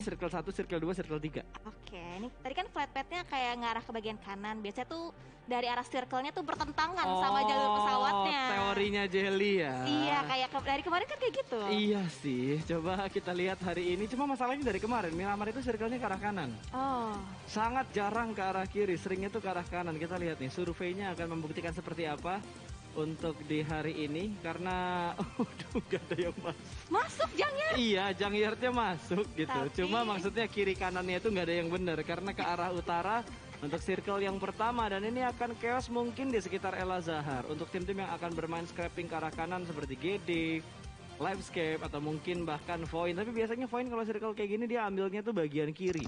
circle 1, circle 2, circle 3. Oke, ini tadi kan flight path-nya kayak ngarah ke bagian kanan. Biasanya tuh dari arah circle-nya tuh bertentangan sama jalur pesawatnya. Teorinya Jelly ya. Iya, kayak dari kemarin kan kayak gitu. Iya sih, coba kita lihat hari ini. Cuma masalahnya dari kemarin, Miramar itu circle-nya ke arah kanan. Oh. Sangat jarang ke arah kiri, seringnya tuh ke arah kanan. Kita lihat nih, surveinya akan membuktikan seperti apa untuk di hari ini. Karena, gak ada yang masuk. Masuk Jangyar? Iya, Jangyardnya masuk gitu. Cuma maksudnya kiri kanannya itu nggak ada yang benar. Karena ke arah utara untuk circle yang pertama. Dan ini akan chaos mungkin di sekitar El Azhar. Untuk tim-tim yang akan bermain scrapping ke arah kanan seperti GD, Livescape, atau mungkin bahkan Void. Tapi biasanya Void kalau circle kayak gini dia ambilnya tuh bagian kiri.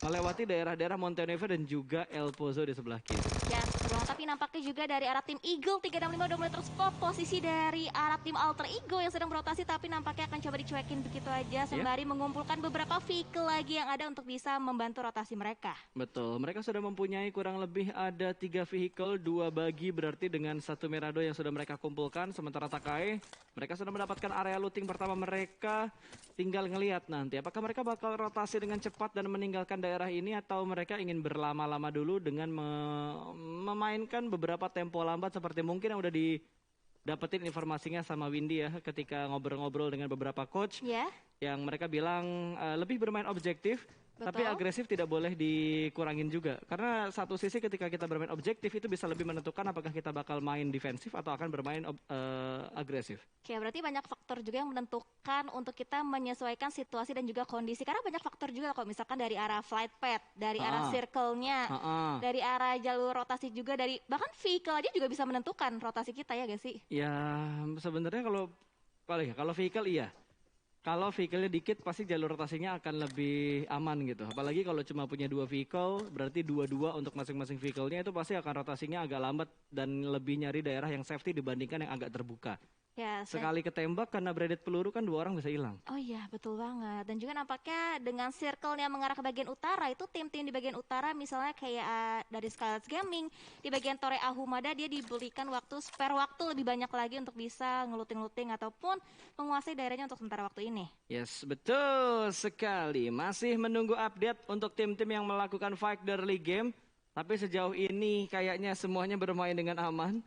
Melewati daerah-daerah Montenegro dan juga El Pozo di sebelah kiri. Ya, betul. Tapi nampaknya juga dari arah tim Eagle 365 udah mulai terspot posisi dari arah tim Alter Ego yang sedang berotasi, tapi nampaknya akan coba dicuekin begitu aja sembari mengumpulkan beberapa vehicle lagi yang ada untuk bisa membantu rotasi mereka. Betul, mereka sudah mempunyai kurang lebih ada 3 vehicle, 2 bagi berarti dengan 1 Mirado yang sudah mereka kumpulkan. Sementara Takai, mereka sudah mendapatkan area looting pertama mereka. Tinggal ngelihat nanti apakah mereka bakal rotasi dengan cepat dan meninggalkan daerah ini, atau mereka ingin berlama-lama dulu dengan memainkan beberapa tempo lambat seperti mungkin yang udah didapetin informasinya sama Windy ya ketika ngobrol-ngobrol dengan beberapa coach. Yang mereka bilang lebih bermain objektif. Tapi agresif tidak boleh dikurangin juga. Karena satu sisi ketika kita bermain objektif itu bisa lebih menentukan apakah kita bakal main defensif atau akan bermain agresif. Oke, berarti banyak faktor juga yang menentukan untuk kita menyesuaikan situasi dan juga kondisi. Karena banyak faktor juga kalau misalkan dari arah flight path, dari arah circle-nya, dari arah jalur rotasi juga, dari bahkan vehicle aja juga bisa menentukan rotasi kita ya gak sih? Ya sebenarnya kalau vehicle iya. Kalau vehicle-nya dikit pasti jalur rotasinya akan lebih aman gitu. Apalagi kalau cuma punya 2 vehicle, berarti 2-2 untuk masing-masing vehicle-nya itu pasti akan rotasinya agak lambat dan lebih nyari daerah yang safety dibandingkan yang agak terbuka. Ya, sekali ketembak karena braided peluru kan 2 orang bisa hilang. Oh iya, betul banget. Dan juga nampaknya dengan circle-nya mengarah ke bagian utara, itu tim-tim di bagian utara misalnya kayak dari Scarlet Gaming, di bagian Tore Ahumada dia diberikan spare waktu lebih banyak lagi untuk bisa ngeluting-luting ataupun menguasai daerahnya untuk sementara waktu ini. Yes, betul sekali. Masih menunggu update untuk tim-tim yang melakukan fight early game. Tapi sejauh ini kayaknya semuanya bermain dengan aman.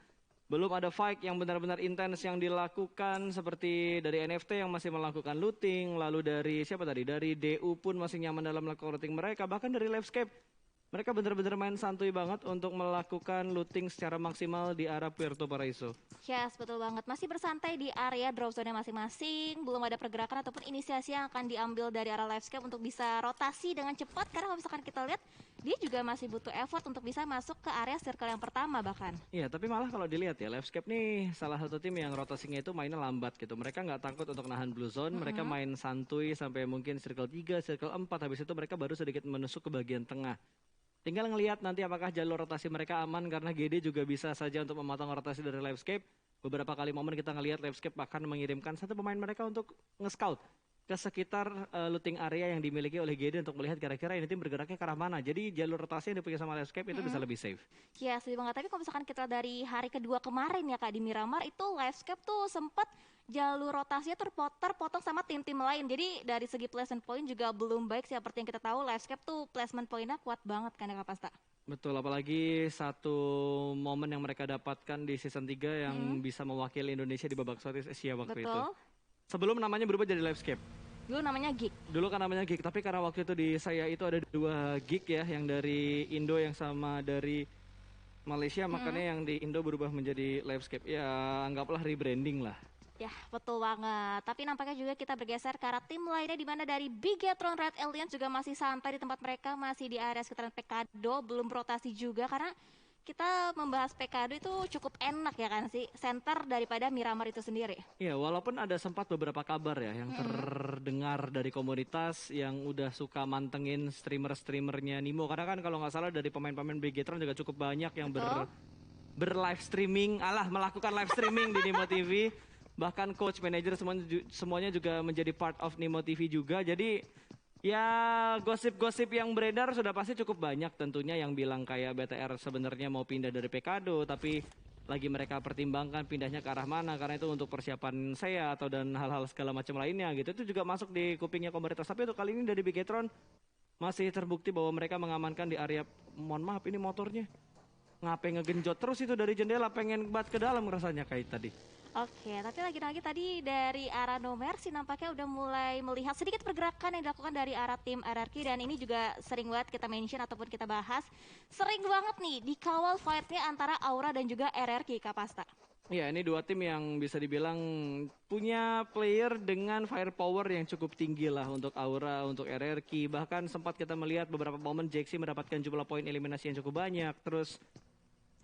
Belum ada fight yang benar-benar intens yang dilakukan seperti dari NFT yang masih melakukan looting. Lalu dari siapa tadi? Dari DU pun masih nyaman dalam melakukan looting mereka. Bahkan dari Livescape, mereka benar-benar main santuy banget untuk melakukan looting secara maksimal di arah Puerto Paraiso. Yes, betul banget. Masih bersantai di area drop zone masing-masing. Belum ada pergerakan ataupun inisiasi yang akan diambil dari arah Livescape untuk bisa rotasi dengan cepat. Karena kalau misalkan kita lihat, dia juga masih butuh effort untuk bisa masuk ke area circle yang pertama bahkan. Iya, tapi malah kalau dilihat ya, Livescape nih salah satu tim yang rotasinya itu mainnya lambat gitu. Mereka nggak takut untuk nahan blue zone, mereka main santuy sampai mungkin circle 3, circle 4. Habis itu mereka baru sedikit menusuk ke bagian tengah. Tinggal ngelihat nanti apakah jalur rotasi mereka aman, karena GD juga bisa saja untuk memotong rotasi dari Livescape. Beberapa kali momen kita ngelihat Livescape bahkan mengirimkan satu pemain mereka untuk nge-scout ke sekitar looting area yang dimiliki oleh GD untuk melihat kira-kira ini tim bergeraknya ke arah mana. Jadi jalur rotasi yang dipunya sama Livescape itu bisa lebih safe. Ya, setuju banget. Tapi kalau misalkan kita dari hari kedua kemarin ya Kak, di Miramar itu Livescape tuh sempat jalur rotasinya terpotong sama tim-tim lain. Jadi dari segi placement point juga belum baik, seperti yang kita tahu Livescape tuh placement pointnya kuat banget kan ya Kak Pasta? Betul, apalagi satu momen yang mereka dapatkan di season 3 yang bisa mewakili Indonesia di babak Southeast Asia waktu itu. Sebelum namanya berubah jadi Livescape. Dulu namanya Geek. Dulu kan namanya Geek, tapi karena waktu itu di saya itu ada 2 Geek ya, yang dari Indo yang sama dari Malaysia, makanya yang di Indo berubah menjadi Livescape. Ya, anggaplah rebranding lah. Ya, betul banget. Tapi nampaknya juga kita bergeser ke arah tim lainnya, di mana dari Bigetron Red Alliance juga masih santai di tempat mereka, masih di area sekitaran Pekado, belum rotasi juga karena kita membahas Pekado itu cukup enak ya kan sih, center daripada Miramar itu sendiri. Iya, walaupun ada sempat beberapa kabar ya yang terdengar dari komunitas yang udah suka mantengin streamer-streamernya Nimo. Karena kan kalau nggak salah dari pemain-pemain Bigetron juga cukup banyak yang ber-live streaming, melakukan live streaming di Nimo TV. Bahkan coach, manager semuanya juga menjadi part of Nimo TV juga. Jadi ya gosip-gosip yang beredar sudah pasti cukup banyak tentunya yang bilang kayak BTR sebenarnya mau pindah dari Pekado, tapi lagi mereka pertimbangkan pindahnya ke arah mana karena itu untuk persiapan saya atau dan hal-hal segala macam lainnya gitu. Itu juga masuk di kupingnya komunitas. Tapi untuk kali ini dari Bigetron masih terbukti bahwa mereka mengamankan di area, mohon maaf ini motornya ngapain ngegenjot terus itu dari jendela, pengen bat ke dalam rasanya kayak tadi. Oke, tapi lagi-lagi tadi dari arah No Mercy nampaknya udah mulai melihat sedikit pergerakan yang dilakukan dari arah tim RRQ, dan ini juga sering banget kita mention ataupun kita bahas. Sering banget nih dikawal fightnya antara Aura dan juga RRQ, Kak Pasta. Ya, ini dua tim yang bisa dibilang punya player dengan firepower yang cukup tinggi lah untuk Aura, untuk RRQ. Bahkan sempat kita melihat beberapa momen Jaxi mendapatkan jumlah poin eliminasi yang cukup banyak. Terus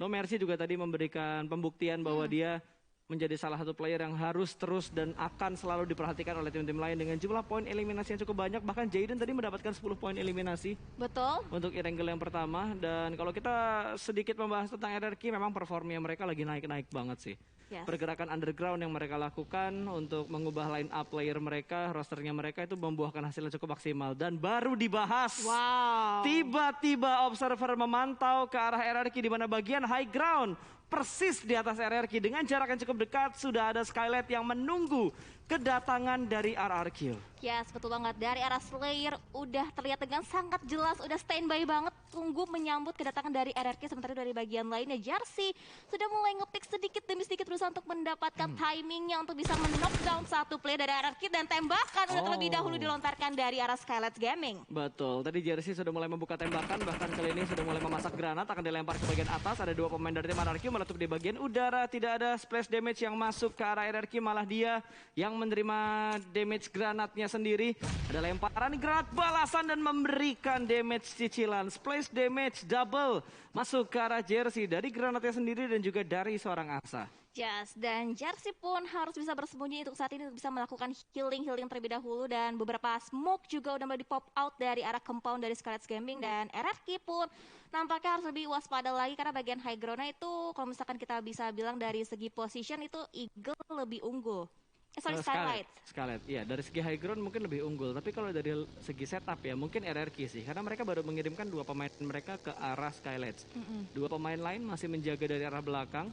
No Mercy juga tadi memberikan pembuktian bahwa dia menjadi salah satu player yang harus terus dan akan selalu diperhatikan oleh tim-tim lain dengan jumlah poin eliminasi yang cukup banyak. Bahkan Jaden tadi mendapatkan 10 poin eliminasi. Betul. Untuk Erangel yang pertama. Dan kalau kita sedikit membahas tentang RRQ, memang performnya mereka lagi naik-naik banget sih. Yes. Pergerakan underground yang mereka lakukan untuk mengubah line up player mereka, rosternya mereka itu membuahkan hasil yang cukup maksimal. Dan baru dibahas, wow, tiba-tiba observer memantau ke arah RRQ di mana bagian high ground persis di atas RRQ dengan jarak yang cukup dekat sudah ada Skylight yang menunggu kedatangan dari RRQ. Yes, betul banget. Dari arah Slayer udah terlihat dengan sangat jelas, udah standby banget tunggu menyambut kedatangan dari RRQ. Sementara dari bagian lainnya Jersey sudah mulai ngepick sedikit demi sedikit berusaha untuk mendapatkan timingnya untuk bisa men-knockdown satu play dari RRQ, dan tembakan udah terlebih dahulu dilontarkan dari arah Skylight Gaming. Betul, tadi Jersey sudah mulai membuka tembakan, bahkan kali ini sudah mulai memasak granat, akan dilempar ke bagian atas. Ada dua pemain dari tim RRQ meletup di bagian udara, tidak ada splash damage yang masuk ke arah RRQ, malah dia yang menerima damage granatnya sendiri. Ada lemparan granat balasan dan memberikan damage cicilan. Splash damage double masuk ke arah Jersey dari granatnya sendiri dan juga dari seorang Asa. Yes, dan Jersey pun harus bisa bersembunyi untuk saat ini, untuk bisa melakukan healing terlebih dahulu, dan beberapa smoke juga udah mulai di pop out dari arah compound dari Scarlet Gaming, dan RRQ pun nampaknya harus lebih waspada lagi karena bagian high ground-nya itu kalau misalkan kita bisa bilang dari segi position itu Eagle lebih unggul. Skylight. Skylight, iya dari segi high ground mungkin lebih unggul, tapi kalau dari segi setup ya mungkin RRQ sih, karena mereka baru mengirimkan dua pemain mereka ke arah Skylight. Dua pemain lain masih menjaga dari arah belakang.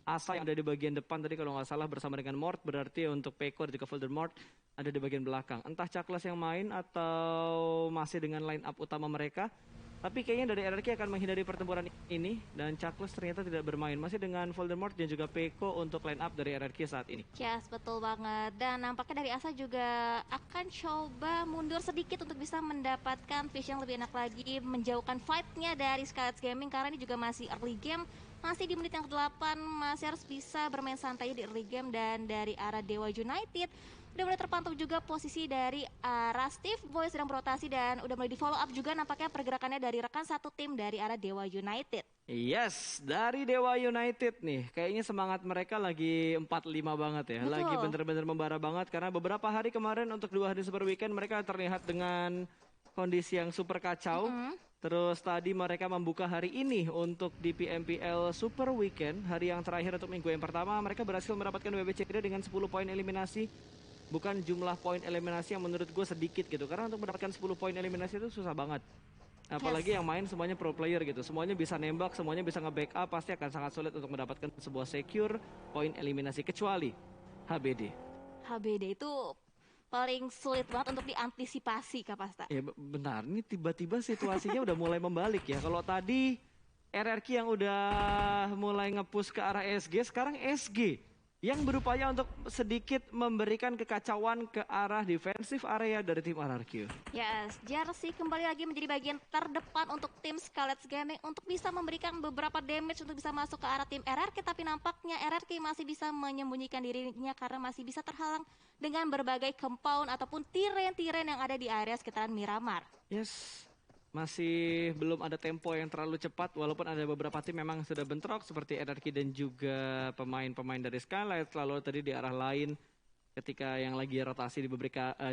Asa yang ada di bagian depan tadi kalau nggak salah bersama dengan Mort, berarti untuk Peko dan juga Voldemort ada di bagian belakang. Entah Chaklas yang main atau masih dengan line up utama mereka. Tapi kayaknya dari RRQ akan menghindari pertempuran ini, dan Chaklas ternyata tidak bermain. Masih dengan Voldemort dan juga Peko untuk line up dari RRQ saat ini. Yes, betul banget. Dan nampaknya dari Asa juga akan coba mundur sedikit untuk bisa mendapatkan fish yang lebih enak lagi, menjauhkan fight-nya dari Scarlet Gaming karena ini juga masih early game. Masih di menit yang ke-8, masih harus bisa bermain santai di early game. Dan dari arah Dewa United udah mulai terpantau juga posisi dari arah Steve Boy sedang berotasi, dan udah mulai di follow up juga nampaknya pergerakannya dari rekan satu tim dari arah Dewa United. Yes, dari Dewa United nih, kayaknya semangat mereka lagi 45 banget ya. Betul. Lagi bener-bener membara banget karena beberapa hari kemarin untuk 2 hari super weekend mereka terlihat dengan kondisi yang super kacau. Terus tadi mereka membuka hari ini untuk di PMPL Super Weekend, hari yang terakhir untuk minggu yang pertama. Mereka berhasil mendapatkan WBCD dengan 10 poin eliminasi. Bukan jumlah poin eliminasi yang menurut gue sedikit gitu, karena untuk mendapatkan 10 poin eliminasi itu susah banget. Apalagi yang main semuanya pro player gitu, semuanya bisa nembak, semuanya bisa nge-backup, pasti akan sangat sulit untuk mendapatkan sebuah secure poin eliminasi, kecuali HBD. HBD itu paling sulit banget untuk diantisipasi, Kak Pasta. Ya benar, ini tiba-tiba situasinya udah mulai membalik ya. Kalau tadi RRQ yang udah mulai nge-push ke arah SG, sekarang SG yang berupaya untuk sedikit memberikan kekacauan ke arah defensive area dari tim RRQ. Yes, Jersey kembali lagi menjadi bagian terdepan untuk tim Scarlet Gaming untuk bisa memberikan beberapa damage untuk bisa masuk ke arah tim RRQ, tapi nampaknya RRQ masih bisa menyembunyikan dirinya karena masih bisa terhalang dengan berbagai compound ataupun tiren-tiren yang ada di area sekitaran Miramar. Yes, masih belum ada tempo yang terlalu cepat, walaupun ada beberapa tim memang sudah bentrok seperti RRQ dan juga pemain-pemain dari Skylight. Lalu tadi di arah lain ketika yang lagi rotasi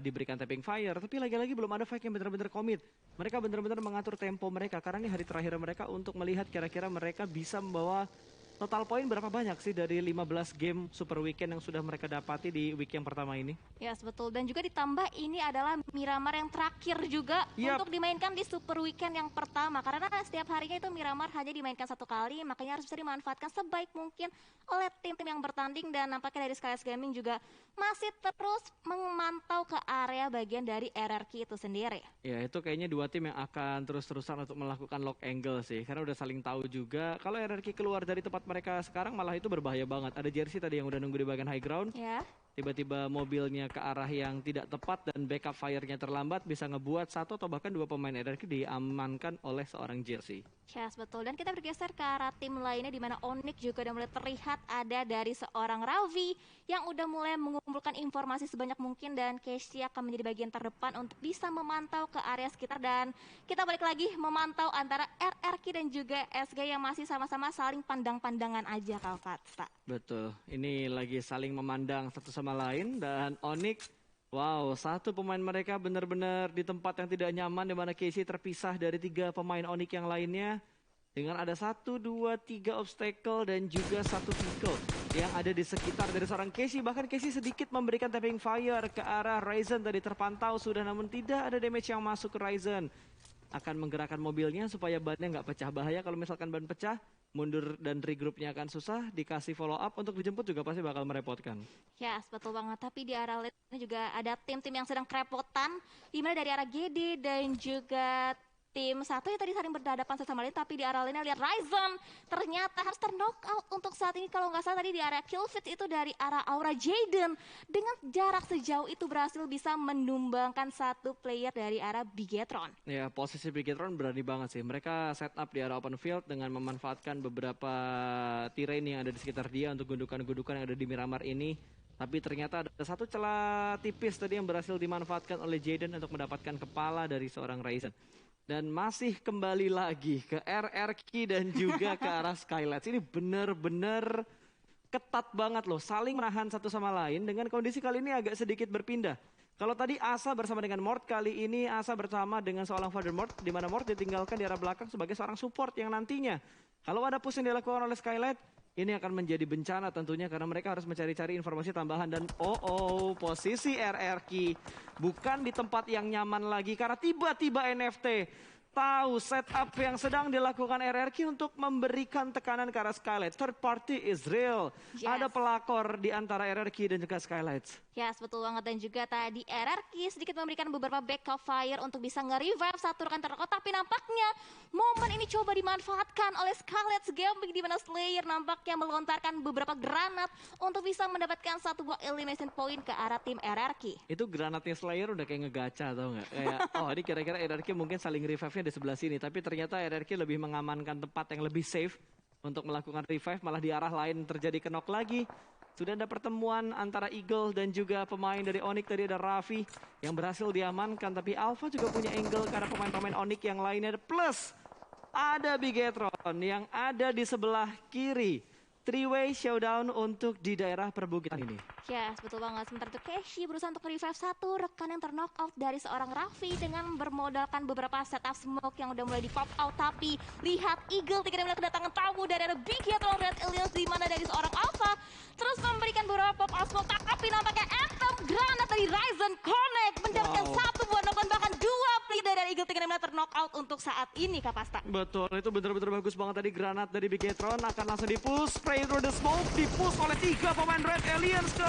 diberikan tapping fire, tapi lagi-lagi belum ada fight yang benar-benar komit. Mereka benar-benar mengatur tempo mereka karena ini hari terakhir mereka untuk melihat kira-kira mereka bisa membawa Total poin berapa banyak sih dari 15 game Super Weekend yang sudah mereka dapati di week yang pertama ini? Yes, betul. Dan juga ditambah ini adalah Miramar yang terakhir juga Yap. untuk dimainkan di Super Weekend yang pertama. Karena setiap harinya itu Miramar hanya dimainkan satu kali, makanya harus bisa dimanfaatkan sebaik mungkin oleh tim-tim yang bertanding. Dan nampaknya dari Skylights Gaming juga masih terus memantau ke area bagian dari RRQ itu sendiri. Ya itu kayaknya dua tim yang akan terus-terusan untuk melakukan lock angle sih. Karena udah saling tahu juga kalau RRQ keluar dari tempat mereka sekarang malah itu berbahaya banget. Ada jersey tadi yang udah nunggu di bagian high ground. Ya. Tiba-tiba mobilnya ke arah yang tidak tepat dan backup fire-nya terlambat bisa ngebuat satu atau bahkan dua pemain RRQ diamankan oleh seorang jersey. Yes, betul. Dan kita bergeser ke arah tim lainnya di mana Onyx juga udah mulai terlihat ada dari seorang Ravi yang udah mulai mengumpulkan informasi sebanyak mungkin dan Casey akan menjadi bagian terdepan untuk bisa memantau ke area sekitar dan kita balik lagi memantau antara RRQ dan juga SG yang masih sama-sama saling pandang-pandangan aja Kak Fatsa. Betul, ini lagi saling memandang satu sama lain dan Onyx, wow, satu pemain mereka benar-benar di tempat yang tidak nyaman di mana Casey terpisah dari tiga pemain Onyx yang lainnya dengan ada 1, 2, 3 obstacle dan juga satu vehicle yang ada di sekitar dari seorang Casey. Bahkan Casey sedikit memberikan tapping fire ke arah Ryzen tadi terpantau sudah namun tidak ada damage yang masuk ke Ryzen. Akan menggerakkan mobilnya supaya bannya nggak pecah. Bahaya kalau misalkan ban pecah, mundur dan regroupnya akan susah, dikasih follow up untuk dijemput juga pasti bakal merepotkan. Yes, betul banget. Tapi di arah lain ini juga ada tim-tim yang sedang kerepotan, di mana dari arah GD dan juga tim satu yang tadi saling berhadapan satu sama lain, tapi di arah lainnya lihat Ryzen ternyata harus ter-knockout untuk saat ini. Kalau nggak salah tadi di area Killfit itu dari arah Aura Jaden dengan jarak sejauh itu berhasil bisa menumbangkan satu player dari arah Bigetron. Ya, posisi Bigetron berani banget sih. Mereka setup di arah open field dengan memanfaatkan beberapa terrain yang ada di sekitar dia untuk gundukan-gundukan yang ada di Miramar ini. Tapi ternyata ada satu celah tipis tadi yang berhasil dimanfaatkan oleh Jaden untuk mendapatkan kepala dari seorang Ryzen. Dan masih kembali lagi ke RRQ dan juga ke arah Skylights. Ini benar-benar ketat banget loh. Saling menahan satu sama lain dengan kondisi kali ini agak sedikit berpindah. Kalau tadi Asa bersama dengan Mort, kali ini Asa bersama dengan seorang Father Mort. Di mana Mort ditinggalkan di arah belakang sebagai seorang support yang nantinya kalau ada push yang dilakukan oleh Skylight, ini akan menjadi bencana tentunya karena mereka harus mencari-cari informasi tambahan. Dan posisi RRQ bukan di tempat yang nyaman lagi karena tiba-tiba NFT tahu setup yang sedang dilakukan RRQ untuk memberikan tekanan ke arah Skylights. Third party is real. Yes. Ada pelakor di antara RRQ dan juga Skylights. Yes, betul banget. Dan juga tadi RRQ sedikit memberikan beberapa backup fire untuk bisa nge-revive satu rekan terdekat. Tapi nampaknya momen ini coba dimanfaatkan oleh Skylights Gaming di mana Slayer nampaknya melontarkan beberapa granat untuk bisa mendapatkan satu buah elimination point ke arah tim RRQ. Itu granatnya Slayer udah kayak ngegacha tau nggak? Kayak ini kira-kira RRQ mungkin saling revive-nya di sebelah sini. Tapi ternyata RRQ lebih mengamankan tempat yang lebih safe untuk melakukan revive. Malah di arah lain terjadi knock lagi. Sudah ada pertemuan antara Eagle dan juga pemain dari Onyx. Tadi ada Raffi yang berhasil diamankan. Tapi Alpha juga punya angle karena pemain-pemain Onyx yang lainnya. Plus ada Bigetron yang ada di sebelah kiri. Three-way showdown untuk di daerah perbukitan ini. Yes, betul banget. Sementara itu Casey berusaha untuk revive satu rekan yang ter-knockout dari seorang Raffi dengan bermodalkan beberapa setup smoke yang udah mulai di pop out. Tapi lihat Eagle tidak melihat kedatangan tamu dari ada Bigetron Red Aliens di mana dari seorang Alpha terus memberikan beberapa pop out smoke. Tapi nampaknya Anthem granat dari Ryzen Connect mendapatkan satu buah knockdown bahkan dua player dari Eagle tidak melihat ter-knockout untuk saat ini Kak Pasta. Betul, itu benar-benar bagus banget tadi granat dari Bigetron akan langsung di-push. Spray through the smoke, di-push oleh tiga pemain Red Aliens ke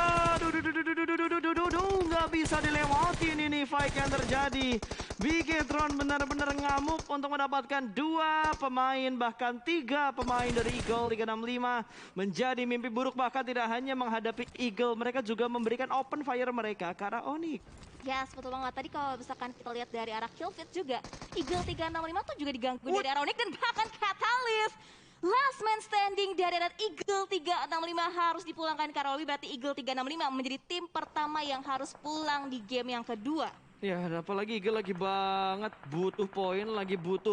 nggak bisa dilewati ini fight yang terjadi. Bigetron benar-benar ngamuk untuk mendapatkan dua pemain bahkan tiga pemain dari Eagle 365 menjadi mimpi buruk. Bahkan tidak hanya menghadapi Eagle, mereka juga memberikan open fire mereka ke arah Onyx. Yes, betul banget. Tadi kalau misalkan kita lihat dari arah Killfit juga, Eagle 365 tuh juga diganggu dari arah Onyx dan bahkan Catalyst. Last man standing dari arah Eagle 365 harus dipulangkan ke arah lobby. Berarti Eagle 365 menjadi tim pertama yang harus pulang di game yang kedua. Ya, apalagi Eagle lagi butuh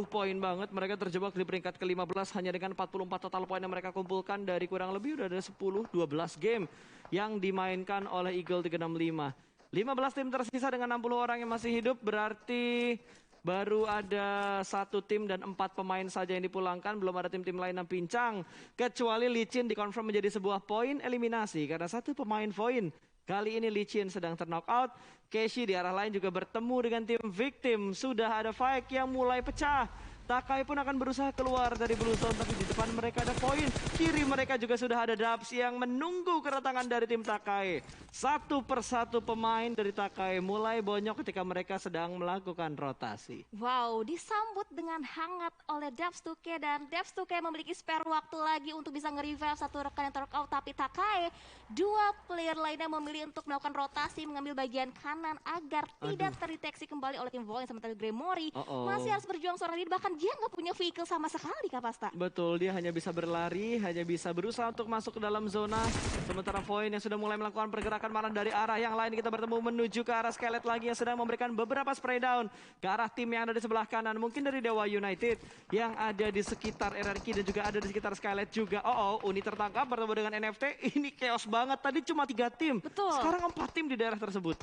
poin banget. Mereka terjebak di peringkat ke-15 hanya dengan 44 total poin yang mereka kumpulkan dari kurang lebih udah ada 10-12 game yang dimainkan oleh Eagle 365. 15 tim tersisa dengan 60 orang yang masih hidup, berarti Baru ada 1 tim dan 4 pemain saja yang dipulangkan. Belum ada tim-tim lain yang pincang. Kecuali Licin dikonfirm menjadi sebuah poin eliminasi. Karena 1 pemain poin. Kali ini Licin sedang ter-knockout. Keshi di arah lain juga bertemu dengan tim Victim. Sudah ada fight yang mulai pecah. Takai pun akan berusaha keluar dari blue zone, tapi di depan mereka ada poin. Kiri mereka juga sudah ada Dubs yang menunggu kedatangan dari tim Takai. 1 persatu pemain dari Takai mulai bonyok ketika mereka sedang melakukan rotasi. Wow, disambut dengan hangat oleh Dubs 2K dan Dubs 2K memiliki spare waktu lagi untuk bisa nge-revive 1 rekan yang terkau. Tapi Takai, 2 player lainnya memilih untuk melakukan rotasi mengambil bagian kanan agar tidak terdeteksi kembali oleh tim Void. Sementara Gremory masih harus berjuang seorang diri, bahkan dia nggak punya vehicle sama sekali, Kak Pasta. Betul, dia hanya bisa berlari, hanya bisa berusaha untuk masuk ke dalam zona. Sementara Void yang sudah mulai melakukan pergerakan malah dari arah yang lain. Kita bertemu menuju ke arah Skelet lagi yang sedang memberikan beberapa spray down ke arah tim yang ada di sebelah kanan. Mungkin dari Dewa United yang ada di sekitar RRQ dan juga ada di sekitar Skelet juga. Uni tertangkap bertemu dengan NFT. Ini chaos banget, tadi cuma 3 tim. Betul. Sekarang 4 tim di daerah tersebut.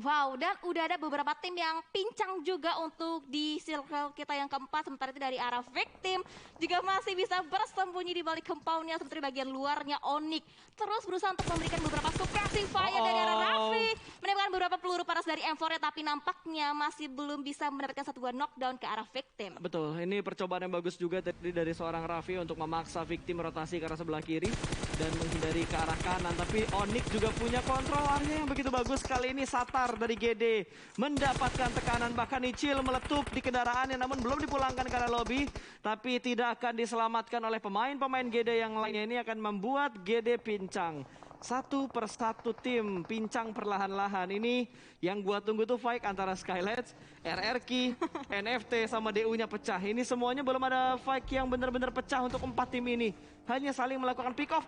Wow, dan udah ada beberapa tim yang pincang juga untuk di circle kita yang keempat. Sementara itu dari arah Victim juga masih bisa bersembunyi di balik compoundnya, seperti bagian luarnya Onyx. Terus berusaha untuk memberikan beberapa suppressing fire dari arah Raffi. Menembakkan beberapa peluru panas dari M4-nya, tapi nampaknya masih belum bisa mendapatkan 1 buah knockdown ke arah Victim. Betul, ini percobaan yang bagus juga tadi dari seorang Raffi untuk memaksa Victim rotasi ke arah sebelah kiri dan menghindari ke arah kanan. Tapi Onyx juga punya kontrol area yang begitu bagus. Kali ini Satar dari GD mendapatkan tekanan, bahkan Icil meletup di kendaraannya namun belum dipulangkan ke arah lobby, tapi tidak akan diselamatkan oleh pemain-pemain GD yang lainnya. Ini akan membuat GD pincang. 1 persatu tim pincang perlahan-lahan. Ini yang gua tunggu tuh fight antara Skylights, RRQ, NFT sama DU-nya pecah. Ini semuanya belum ada fight yang benar-benar pecah untuk 4 tim ini. Hanya saling melakukan pick off.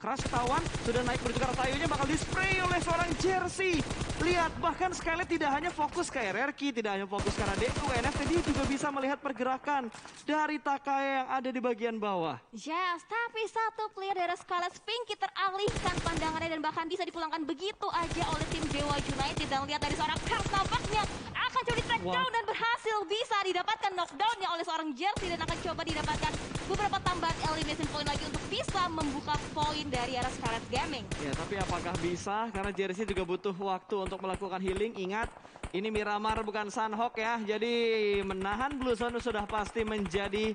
Keras ketahuan, sudah naik menuju ke arah Tayonya, bakal di-spray oleh seorang Jersey. Lihat, bahkan Skylight tidak hanya fokus ke RRQ, tidak hanya fokus ke arah DU, NFT, dia juga bisa melihat pergerakan dari Takai yang ada di bagian bawah. Yes, tapi 1 player dari Scarlet Pinky teralihkan pandangannya dan bahkan bisa dipulangkan begitu aja oleh tim Dewa United. Dan lihat dari seorang Kars nampaknya akan coba di-trackdown dan berhasil bisa didapatkan knockdownnya oleh seorang Jersey dan akan coba didapatkan beberapa tambahan elimination point lagi untuk bisa membuka poin dari arah Scarlet Gaming. Ya, tapi apakah bisa? Karena Jersey juga butuh waktu untuk melakukan healing. Ingat, ini Miramar bukan Sunhawk ya. Jadi menahan Blue Zone sudah pasti menjadi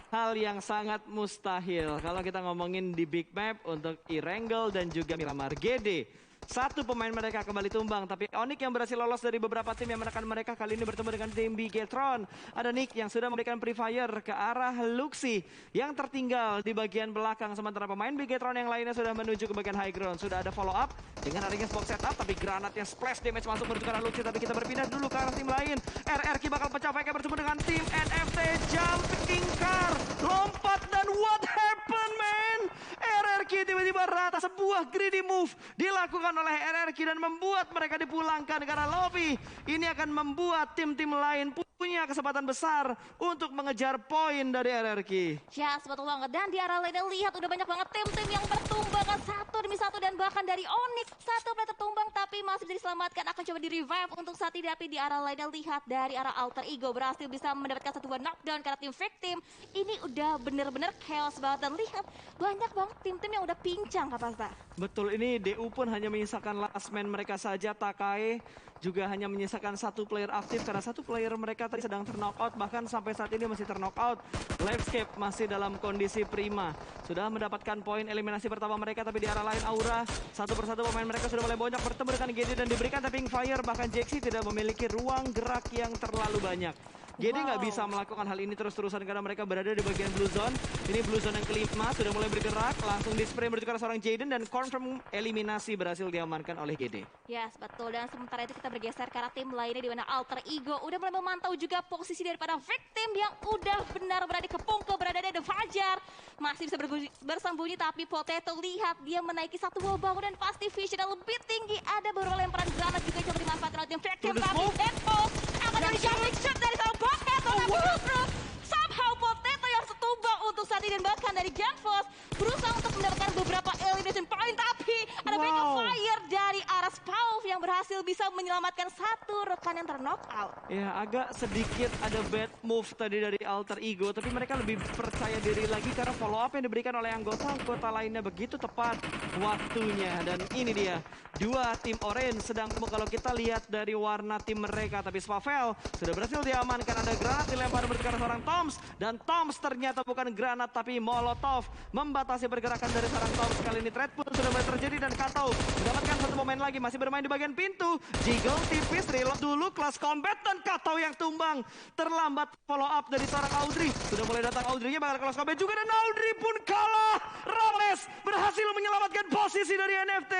hal yang sangat mustahil. Kalau kita ngomongin di big map untuk Erangel dan juga Miramar GD. 1 pemain mereka kembali tumbang, tapi Onyx yang berhasil lolos dari beberapa tim yang menekan mereka kali ini bertemu dengan tim Bigetron. Ada Nick yang sudah memberikan pre-fire ke arah Luxi yang tertinggal di bagian belakang, sementara pemain Bigetron yang lainnya sudah menuju ke bagian high ground. Sudah ada follow up dengan adanya spot setup, tapi granatnya splash damage masuk menuju ke arah Luxi, tapi kita berpindah dulu ke arah tim lain. RRQ bakal pecah, mereka bertemu dengan tim NFT, jumping car, lompat dan what happened man? RRQ tiba-tiba rata, sebuah greedy move dilakukan oleh RRQ dan membuat mereka dipulangkan ke arah lobby. Ini akan membuat tim-tim lain punya kesempatan besar untuk mengejar poin dari RRQ. Ya, betul banget. Dan di arah lainnya lihat udah banyak banget tim-tim yang bertumbangan 1 demi 1 dan bahkan dari Onyx 1 player tertumbang tapi masih bisa diselamatkan, akan coba di-revive untuk saat ini. Tapi di arah lainnya lihat dari arah Alter Ego berhasil bisa mendapatkan 1 buah knockdown karena tim Victim. Ini udah bener-bener chaos banget dan lihat banyak banget tim-tim yang udah pincang, Kak Pasta. Betul, ini DU pun hanya menyisakan last man mereka saja. Takai juga hanya menyisakan 1 player aktif karena 1 player mereka tadi sedang ter-knockout, bahkan sampai saat ini masih ter-knockout. Livescape masih dalam kondisi prima. Sudah mendapatkan poin eliminasi pertama mereka, tapi di arah lain Aura 1 persatu pemain mereka sudah mulai banyak bertemu dengan GD dan diberikan tapping fire, bahkan Jaxi tidak memiliki ruang gerak yang terlalu banyak. GD nggak bisa melakukan hal ini terus-terusan karena mereka berada di bagian blue zone. Ini blue zone yang kelima, sudah mulai bergerak, langsung di-spray menuju ke arah seorang Jaden dan confirm eliminasi berhasil diamankan oleh GD. Yes, betul. Dan sementara itu kita bergeser ke arah tim lainnya di mana Alter Ego udah mulai memantau juga posisi daripada Victim yang udah benar-benar dikepung keberadaannya The Fajar. Masih bisa bersembunyi, tapi Potato lihat dia menaiki 1 buah bangunan, pasti vision yang lebih tinggi. Ada beberapa lemparan granat juga coba dimanfaatkan oleh tim Victim, tapi Deadpool akan dari jumping shot dari seorang Potato, tapi justru somehow Potato yang setumbang untuk saat ini dan bahkan dari Genfos berusaha untuk mendapatkan beberapa elimination point, tapi ada backup fire dari arah Spauf yang berhasil bisa menyelamatkan 1 rekan yang knockout. Ya, agak sedikit ada bad move tadi dari Alter Ego, tapi mereka lebih percaya diri lagi karena follow up yang diberikan oleh anggota-anggota lainnya begitu tepat waktunya. Dan ini dia, dua tim Orange sedang kalau kita lihat dari warna tim mereka, tapi Spavel sudah berhasil diamankan. Ada granat dilempar berdekat seorang Toms, dan Toms ternyata bukan granat tapi Molotov membatasi pergerakan dari seorang Toms. Kali ini trade pun sudah mulai terjadi dan Kato mendapatkan satu pemain lagi, masih bermain di bagian pintu. Jiggle tipis, reload dulu, kelas combat, dan Kato yang tumbang. Terlambat follow up dari seorang Audrey. Sudah mulai datang Audrey-nya, bakal kelas combat juga, dan Audrey pun kalah. Rales berhasil menyelamatkan posisi dari NFT.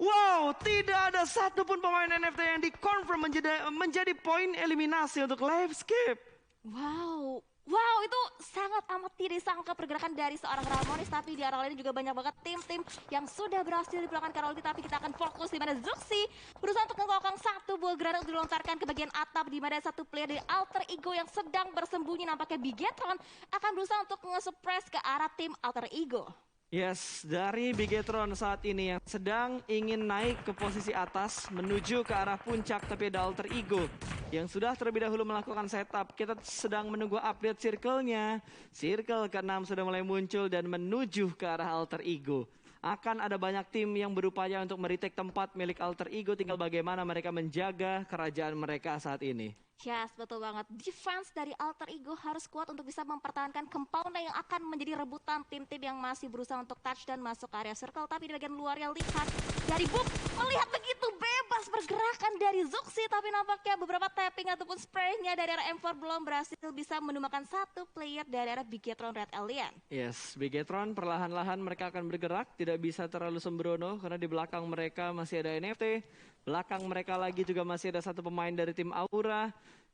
Wow, tidak ada satupun pemain NFT yang dikonfirm menjadi poin eliminasi untuk live skip. Wow, itu sangat amat tidak disangka pergerakan dari seorang Ramones. Tapi di arah lain juga banyak banget tim-tim yang sudah berhasil dipulangkan Karoldi. Tapi kita akan fokus di mana Zuxi berusaha untuk mengkokang satu buah granat dilontarkan ke bagian atap. Di mana satu player dari Alter Ego yang sedang bersembunyi, nampaknya Bigetron akan berusaha untuk nge-suppress ke arah tim Alter Ego. Yes, dari Bigetron saat ini yang sedang ingin naik ke posisi atas menuju ke arah puncak, tapi ada Alter Ego yang sudah terlebih dahulu melakukan setup. Kita sedang menunggu update circle-nya. Circle ke-6 sudah mulai muncul dan menuju ke arah Alter Ego. Akan ada banyak tim yang berupaya untuk meretake tempat milik Alter Ego, tinggal bagaimana mereka menjaga kerajaan mereka saat ini. Yes, betul banget. Defense dari Alter Ego harus kuat untuk bisa mempertahankan compound yang akan menjadi rebutan tim-tim yang masih berusaha untuk touch dan masuk ke area circle. Tapi di bagian luarnya lihat dari Boom, melihat begitu bebas pergerakan dari Zuxi. Tapi nampaknya beberapa tapping ataupun spray-nya dari arah M4 belum berhasil bisa menumbangkan satu player dari arah Bigetron Red Alien. Yes, Bigetron perlahan-lahan mereka akan bergerak, tidak bisa terlalu sembrono karena di belakang mereka masih ada NFT. Belakang mereka lagi juga masih ada satu pemain dari tim Aura.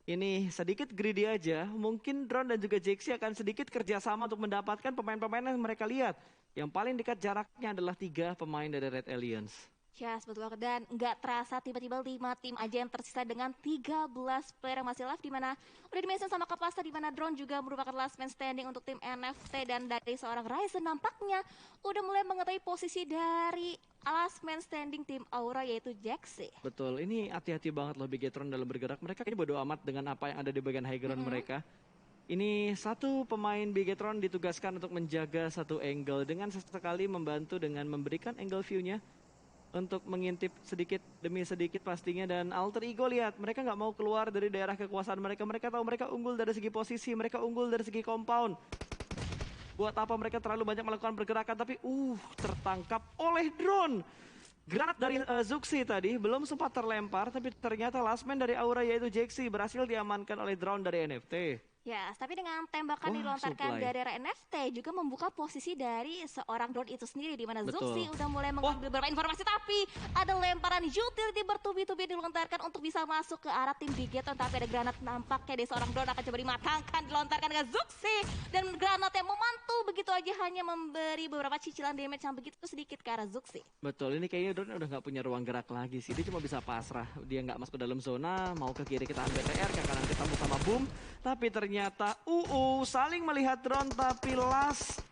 Ini sedikit greedy aja, mungkin Drone dan juga Jexi akan sedikit kerjasama untuk mendapatkan pemain-pemain yang mereka lihat. Yang paling dekat jaraknya adalah 3 pemain dari Red Aliens. Yes, betul banget. Dan nggak terasa tiba-tiba 5 tim aja yang tersisa dengan 13 player yang masih live. Dimana udah dimention sama Kapasta, dimana Drone juga merupakan last man standing untuk tim NFT. Dan dari seorang Ryzen nampaknya udah mulai mengetahui posisi dari last man standing tim Aura, yaitu Jexi. Betul, ini hati-hati banget loh Bigetron dalam bergerak. Mereka kayaknya bodo amat dengan apa yang ada di bagian high ground mereka. Ini satu pemain Bigetron ditugaskan untuk menjaga satu angle dengan sesekali membantu dengan memberikan angle view-nya untuk mengintip sedikit demi sedikit pastinya. Dan Alter Ego lihat, mereka nggak mau keluar dari daerah kekuasaan mereka. Mereka tahu mereka unggul dari segi posisi, mereka unggul dari segi compound. Buat apa mereka terlalu banyak melakukan pergerakan, tapi tertangkap oleh Drone. Granat dari Zuxi tadi belum sempat terlempar, tapi ternyata last man dari Aura yaitu Jexi berhasil diamankan oleh Drone dari NFT. Ya, tapi dengan tembakan dilontarkan dari arah NFT juga membuka posisi dari seorang Drone itu sendiri, di mana Zuxi udah mulai mengambil beberapa informasi. Tapi ada lemparan utility bertubi-tubi dilontarkan untuk bisa masuk ke arah tim Bigetron. Tapi ada granat nampaknya dari seorang Drone akan coba dimatangkan, dilontarkan ke Zuxi, dan granat yang memantul begitu aja hanya memberi beberapa cicilan damage yang begitu sedikit ke arah Zuxi. Betul, ini kayaknya Drone udah nggak punya ruang gerak lagi sih. Dia cuma bisa pasrah, dia nggak masuk ke dalam zona, mau ke kiri kita BTR, ke kanan ketemu sama Boom. Tapi ternyata saling melihat Drone, tapi last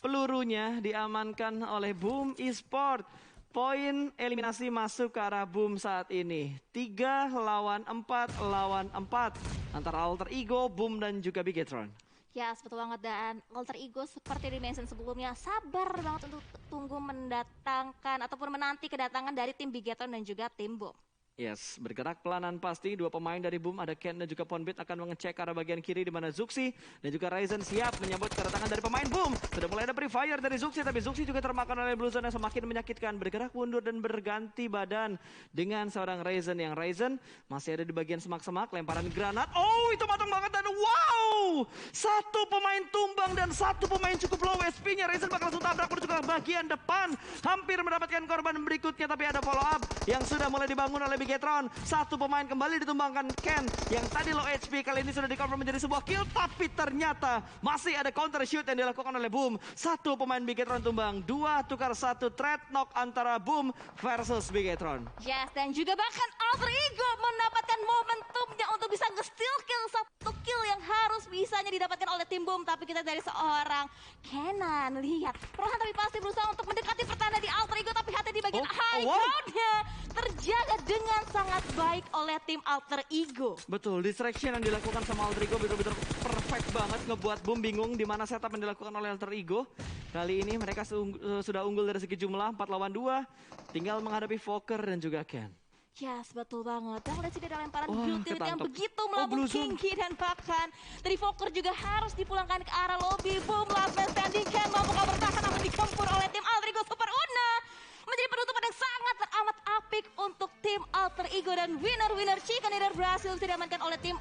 pelurunya diamankan oleh Boom Esport. Poin eliminasi masuk ke arah Boom saat ini. 3 lawan 4 lawan 4 antara Alter Ego, Boom dan juga Bigetron. Ya, betul banget. Dan Alter Ego seperti di-mention sebelumnya, sabar banget untuk tunggu mendatangkan ataupun menanti kedatangan dari tim Bigetron dan juga tim Boom. Yes, bergerak pelanan pasti. 2 pemain dari Boom, ada Ken dan juga Ponbit akan mengecek ke arah bagian kiri di mana Zuxi dan juga Ryzen siap menyambut kedatangan dari pemain Boom. Sudah mulai ada pre-fire dari Zuxi, tapi Zuxi juga termakan oleh Blue Zone yang semakin menyakitkan. Bergerak mundur dan berganti badan dengan seorang Ryzen, yang Ryzen masih ada di bagian semak-semak, lemparan granat. Itu matang banget, dan wow! 1 pemain tumbang dan 1 pemain cukup low SP-nya. Ryzen bakal langsung tabrak menuju ke bagian depan, hampir mendapatkan korban berikutnya, tapi ada follow up yang sudah mulai dibangun oleh Bigetron. 1 pemain kembali ditumbangkan, Ken yang tadi low HP kali ini sudah dikonfirm menjadi sebuah kill, tapi ternyata masih ada counter shoot yang dilakukan oleh Boom. 1 pemain Bigetron tumbang, 2 tukar 1 trade knock antara Boom versus Bigetron. Yes, dan juga bahkan Alter Ego mendapatkan momentumnya untuk bisa nge-steal kill, 1 kill yang harus bisanya didapatkan oleh tim Boom, tapi kita dari seorang Kenan. Lihat, Rohan tapi pasti berusaha untuk mendekati pertanda di Alter Ego, tapi hati di bagian high ground-nya terjaga dengan sangat baik oleh tim Alter Ego. Betul, distraction yang dilakukan sama Alter Ego betul-betul perfect banget, ngebuat Boom bingung di mana setup yang dilakukan oleh Alter Ego. Kali ini mereka sudah unggul dari segi jumlah 4 lawan 2, tinggal menghadapi Fokker dan juga Ken. Yes, betul banget. Dan lihat sini ada lemparan utility yang ketangkep. begitu melambung tinggi, dan bahkan dari Fokker juga harus dipulangkan ke arah lobby. Boom, last man standing, Ken mampukah bertahan namun digempur oleh tim Alter Ego Super Una. Menjadi penutupan yang sangat teramat apik untuk tim Alter Ego, dan winner Chicken Dinner berhasil diamankan oleh tim